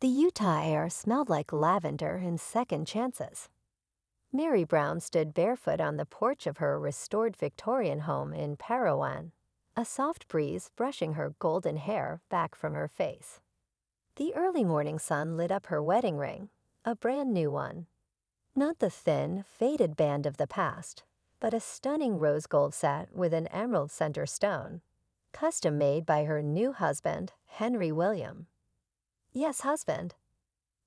The Utah air smelled like lavender and second chances. Meri Brown stood barefoot on the porch of her restored Victorian home in Parowan, a soft breeze brushing her golden hair back from her face. The early morning sun lit up her wedding ring, a brand new one. Not the thin, faded band of the past, but a stunning rose gold set with an emerald center stone, custom made by her new husband, Henry William. Yes, husband.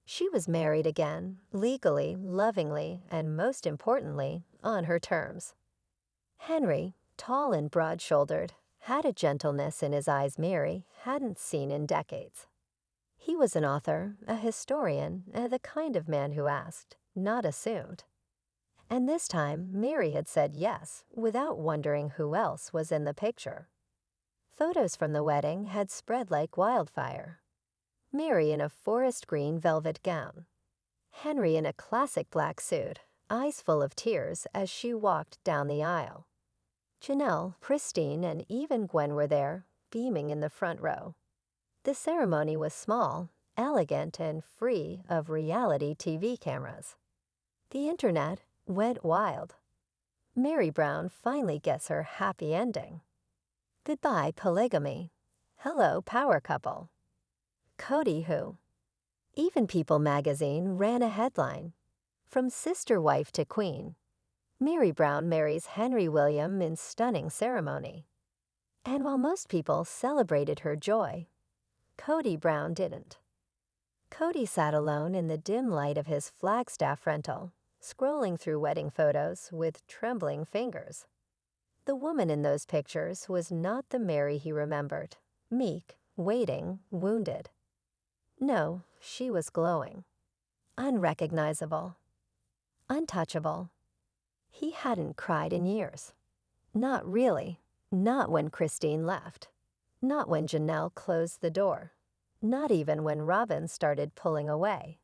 She was married again, legally, lovingly, and most importantly, on her terms. Henry, tall and broad-shouldered, had a gentleness in his eyes Meri hadn't seen in decades. He was an author, a historian, and the kind of man who asked, not assumed. And this time, Meri had said yes, without wondering who else was in the picture. Photos from the wedding had spread like wildfire. Meri in a forest green velvet gown. Henry in a classic black suit, eyes full of tears as she walked down the aisle. Janelle, Pristine, and even Gwen were there, beaming in the front row. The ceremony was small, elegant, and free of reality TV cameras. The internet went wild. Meri Brown finally gets her happy ending. Goodbye, polygamy. Hello, power couple. Kody who? Even People magazine ran a headline. From sister wife to queen, Meri Brown marries Henry William in stunning ceremony. And while most people celebrated her joy, Kody Brown didn't. Kody sat alone in the dim light of his Flagstaff rental, scrolling through wedding photos with trembling fingers. The woman in those pictures was not the Meri he remembered, meek, waiting, wounded. No, she was glowing. Unrecognizable. Untouchable. He hadn't cried in years. Not really. Not when Christine left. Not when Janelle closed the door. Not even when Robyn started pulling away.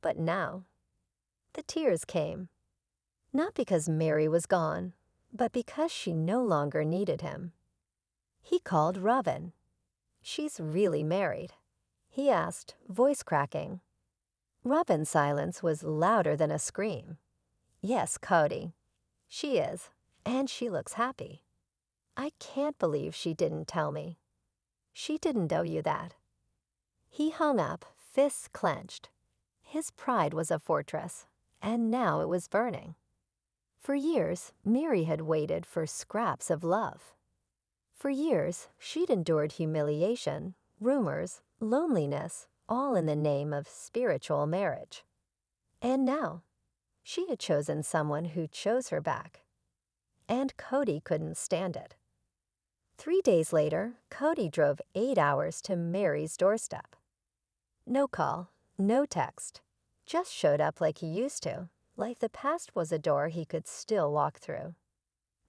But now. The tears came. Not because Meri was gone, but because she no longer needed him. He called Robyn. She's really married? He asked, voice cracking. Robyn's silence was louder than a scream. Yes, Kody. She is, and she looks happy. I can't believe she didn't tell me. She didn't owe you that. He hung up, fists clenched. His pride was a fortress, and now it was burning. For years, Meri had waited for scraps of love. For years, she'd endured humiliation, rumors, loneliness, all in the name of spiritual marriage. And now, she had chosen someone who chose her back. And Kody couldn't stand it. 3 days later, Kody drove 8 hours to Meri's doorstep. No call, no text, just showed up like he used to, like the past was a door he could still walk through.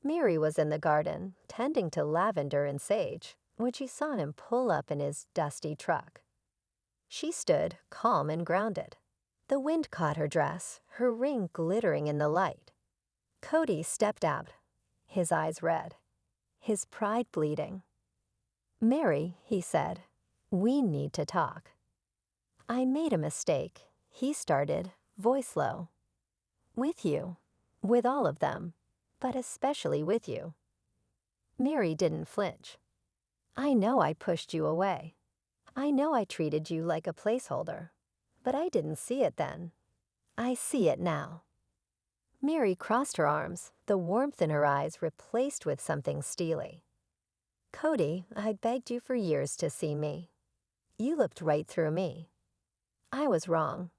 Meri was in the garden, tending to lavender and sage, when she saw him pull up in his dusty truck. She stood, calm and grounded. The wind caught her dress, her ring glittering in the light. Kody stepped out, his eyes red, his pride bleeding. Meri, he said, we need to talk. I made a mistake, he started, voice low. With you, with all of them, but especially with you. Meri didn't flinch. I know I pushed you away. I know I treated you like a placeholder, but I didn't see it then. I see it now. Meri crossed her arms, the warmth in her eyes replaced with something steely. Kody, I begged you for years to see me. You looked right through me. I was wrong.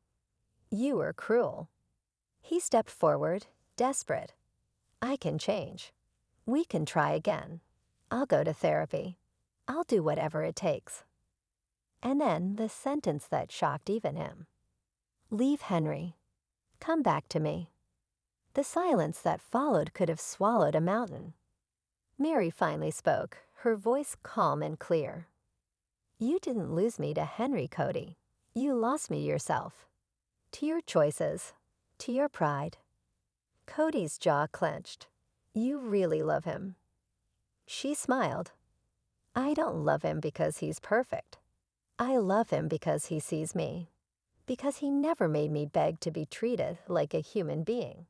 You were cruel. He stepped forward, desperate. I can change. We can try again. I'll go to therapy. I'll do whatever it takes. And then the sentence that shocked even him. Leave Henry. Come back to me. The silence that followed could have swallowed a mountain. Meri finally spoke, her voice calm and clear. You didn't lose me to Henry, Kody. You lost me yourself. To your choices, to your pride. Kody's jaw clenched. You really love him. She smiled. I don't love him because he's perfect. I love him because he sees me, because he never made me beg to be treated like a human being.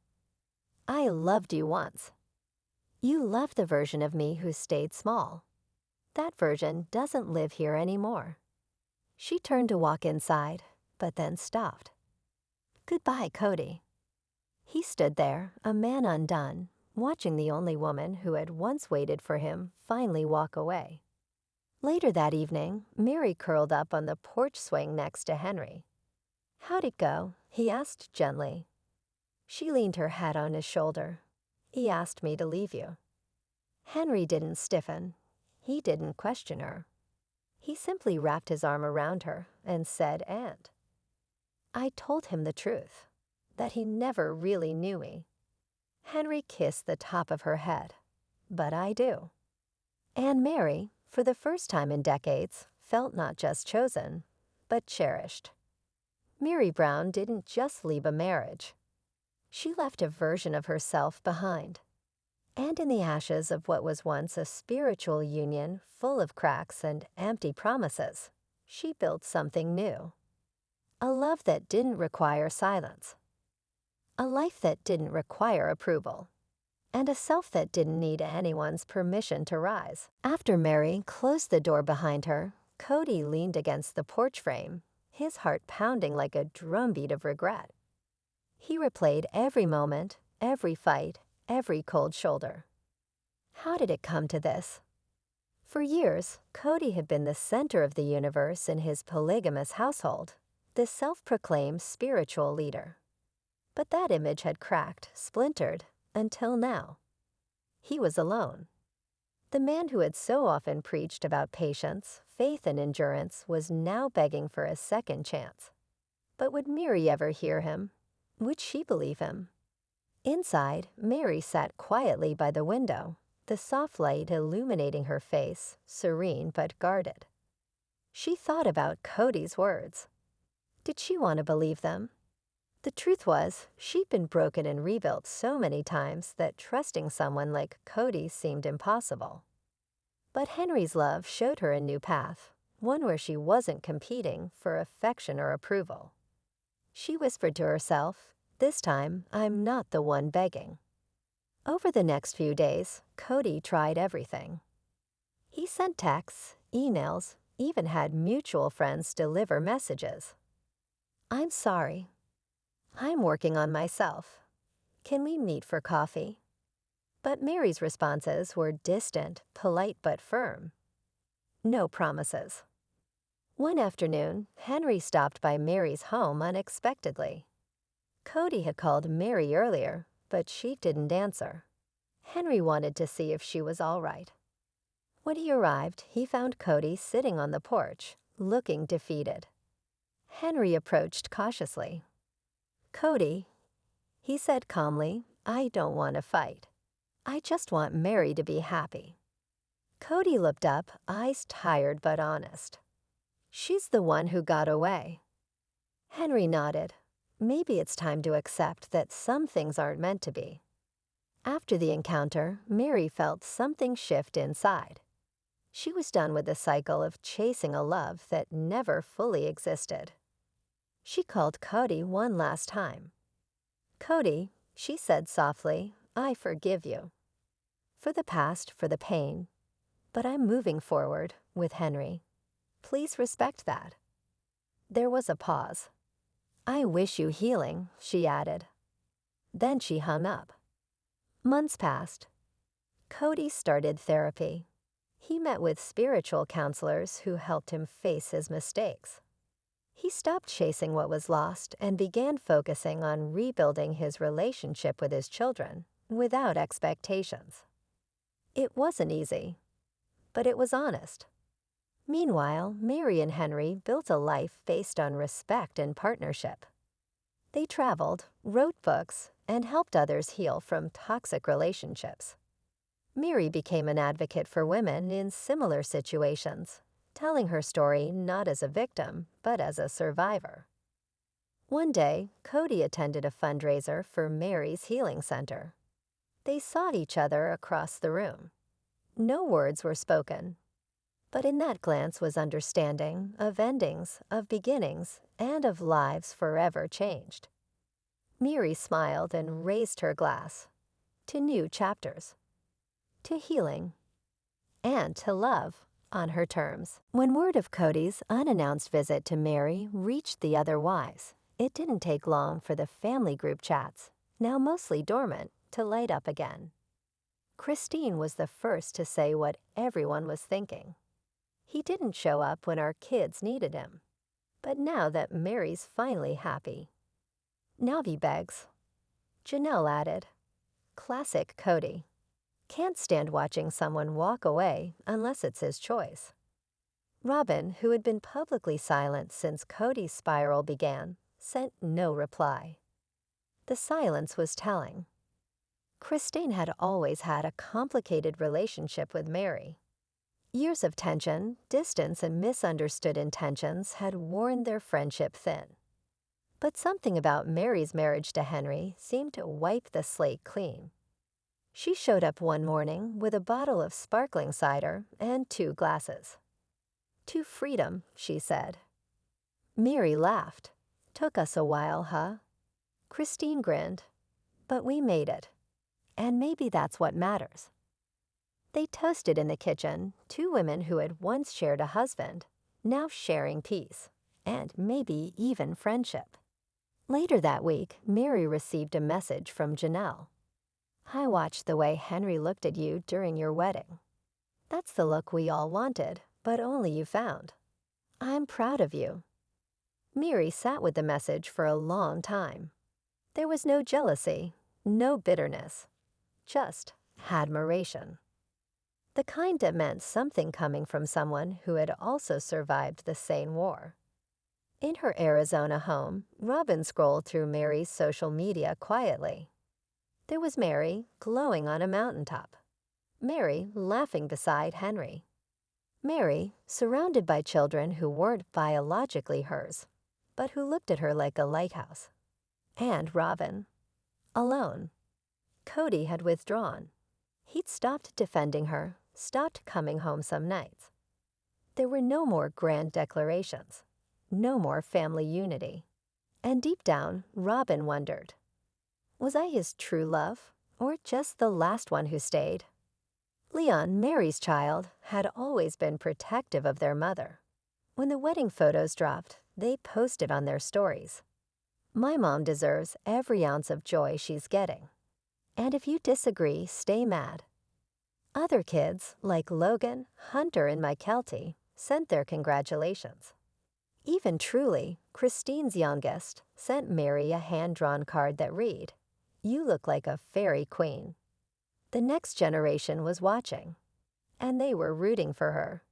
I loved you once. You loved the version of me who stayed small. That version doesn't live here anymore." She turned to walk inside, but then stopped. "Goodbye, Kody." He stood there, a man undone, watching the only woman who had once waited for him finally walk away. Later that evening, Meri curled up on the porch swing next to Henry. "How'd it go?" he asked gently. She leaned her head on his shoulder. "He asked me to leave you." Henry didn't stiffen. He didn't question her. He simply wrapped his arm around her and said, "And." "I told him the truth, that he never really knew me." Henry kissed the top of her head. "But I do." And Meri, for the first time in decades, felt not just chosen, but cherished. Meri Brown didn't just leave a marriage. She left a version of herself behind. And in the ashes of what was once a spiritual union full of cracks and empty promises, she built something new. A love that didn't require silence. A life that didn't require approval. And a self that didn't need anyone's permission to rise. After Meri closed the door behind her, Kody leaned against the porch frame, his heart pounding like a drumbeat of regret. He replayed every moment, every fight, every cold shoulder. How did it come to this? For years, Kody had been the center of the universe in his polygamous household, the self-proclaimed spiritual leader. But that image had cracked, splintered, until now. He was alone. The man who had so often preached about patience, faith, and endurance was now begging for a second chance. But would Meri ever hear him? Would she believe him? Inside, Meri sat quietly by the window, the soft light illuminating her face, serene but guarded. She thought about Kody's words. Did she want to believe them? The truth was, she'd been broken and rebuilt so many times that trusting someone like Kody seemed impossible. But Henry's love showed her a new path, one where she wasn't competing for affection or approval. She whispered to herself, "This time, I'm not the one begging." Over the next few days, Kody tried everything. He sent texts, emails, even had mutual friends deliver messages. "I'm sorry. I'm working on myself. Can we meet for coffee?" But Meri's responses were distant, polite but firm. No promises. One afternoon, Henry stopped by Meri's home unexpectedly. Kody had called Meri earlier, but she didn't answer. Henry wanted to see if she was all right. When he arrived, he found Kody sitting on the porch, looking defeated. Henry approached cautiously. "Kody," he said calmly, "I don't want to fight. I just want Meri to be happy." Kody looked up, eyes tired but honest. "She's the one who got away." Henry nodded. Maybe it's time to accept that some things aren't meant to be. After the encounter, Meri felt something shift inside. She was done with the cycle of chasing a love that never fully existed. She called Kody one last time. "Kody," she said softly, "I forgive you. For the past, for the pain. But I'm moving forward with Henry. Please respect that." There was a pause. "I wish you healing," she added. Then she hung up. Months passed. Kody started therapy. He met with spiritual counselors who helped him face his mistakes. He stopped chasing what was lost and began focusing on rebuilding his relationship with his children without expectations. It wasn't easy, but it was honest. Meanwhile, Meri and Henry built a life based on respect and partnership. They traveled, wrote books, and helped others heal from toxic relationships. Meri became an advocate for women in similar situations, telling her story not as a victim, but as a survivor. One day, Kody attended a fundraiser for Meri's Healing Center. They saw each other across the room. No words were spoken. But in that glance was understanding of endings, of beginnings, and of lives forever changed. Meri smiled and raised her glass. To new chapters. To healing. And to love, on her terms. When word of Kody's unannounced visit to Meri reached the other wives, it didn't take long for the family group chats, now mostly dormant, to light up again. Christine was the first to say what everyone was thinking. He didn't show up when our kids needed him. But now that Meri's finally happy. Navi begs. Janelle added. Classic Kody. Can't stand watching someone walk away unless it's his choice. Robyn, who had been publicly silent since Kody's spiral began, sent no reply. The silence was telling. Christine had always had a complicated relationship with Meri. Years of tension, distance, and misunderstood intentions had worn their friendship thin. But something about Meri's marriage to Henry seemed to wipe the slate clean. She showed up one morning with a bottle of sparkling cider and 2 glasses. To freedom, she said. Meri laughed. Took us a while, huh? Christine grinned. But we made it. And maybe that's what matters. They toasted in the kitchen, 2 women who had once shared a husband, now sharing peace, and maybe even friendship. Later that week, Meri received a message from Janelle. I watched the way Henry looked at you during your wedding. That's the look we all wanted, but only you found. I'm proud of you. Meri sat with the message for a long time. There was no jealousy, no bitterness, just admiration. The kind that meant something coming from someone who had also survived the same war. In her Arizona home, Robyn scrolled through Meri's social media quietly. There was Meri glowing on a mountaintop. Meri laughing beside Henry. Meri surrounded by children who weren't biologically hers, but who looked at her like a lighthouse. And Robyn. Alone. Kody had withdrawn. He'd stopped defending her, stopped coming home some nights. There were no more grand declarations, no more family unity. And deep down, Robyn wondered, was I his true love, or just the last one who stayed? Leon, Meri's child, had always been protective of their mother. When the wedding photos dropped, they posted on their stories. My mom deserves every ounce of joy she's getting. And if you disagree, stay mad. Other kids, like Logan, Hunter, and Mykelti, sent their congratulations. Even Truly, Christine's youngest, sent Meri a hand-drawn card that read, You look like a fairy queen. The next generation was watching, and they were rooting for her.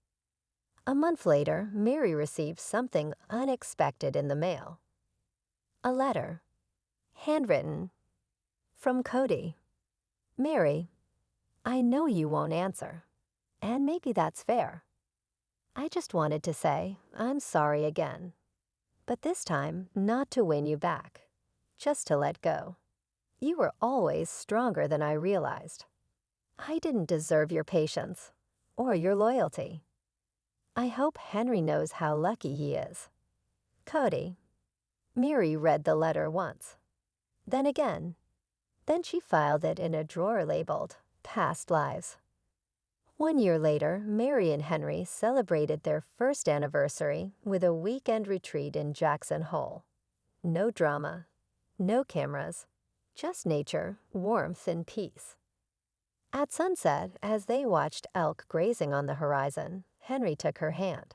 A month later, Meri received something unexpected in the mail. A letter, handwritten, from Kody. Meri, I know you won't answer, and maybe that's fair. I just wanted to say I'm sorry again, but this time not to win you back, just to let go. You were always stronger than I realized. I didn't deserve your patience or your loyalty. I hope Henry knows how lucky he is. Kody. Meri read the letter once, then again. Then she filed it in a drawer labeled Past Lives. 1 year later, Meri and Henry celebrated their first anniversary with a weekend retreat in Jackson Hole. No drama, no cameras, just nature, warmth, and peace. At sunset, as they watched elk grazing on the horizon, Henry took her hand.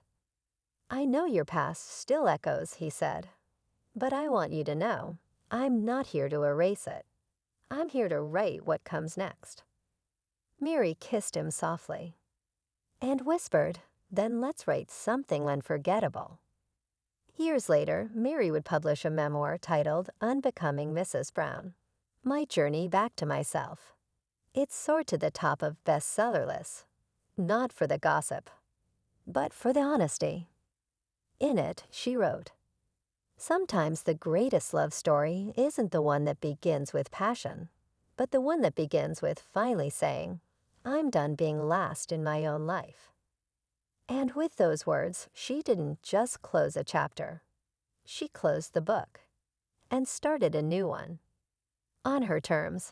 I know your past still echoes, he said, but I want you to know I'm not here to erase it. I'm here to write what comes next. Meri kissed him softly and whispered, then let's write something unforgettable. Years later, Meri would publish a memoir titled Unbecoming Mrs. Brown, My Journey Back to Myself. It soared to the top of bestseller lists, not for the gossip, but for the honesty. In it, she wrote, sometimes the greatest love story isn't the one that begins with passion, but the one that begins with finally saying, I'm done being last in my own life. And with those words, she didn't just close a chapter. She closed the book and started a new one, on her terms.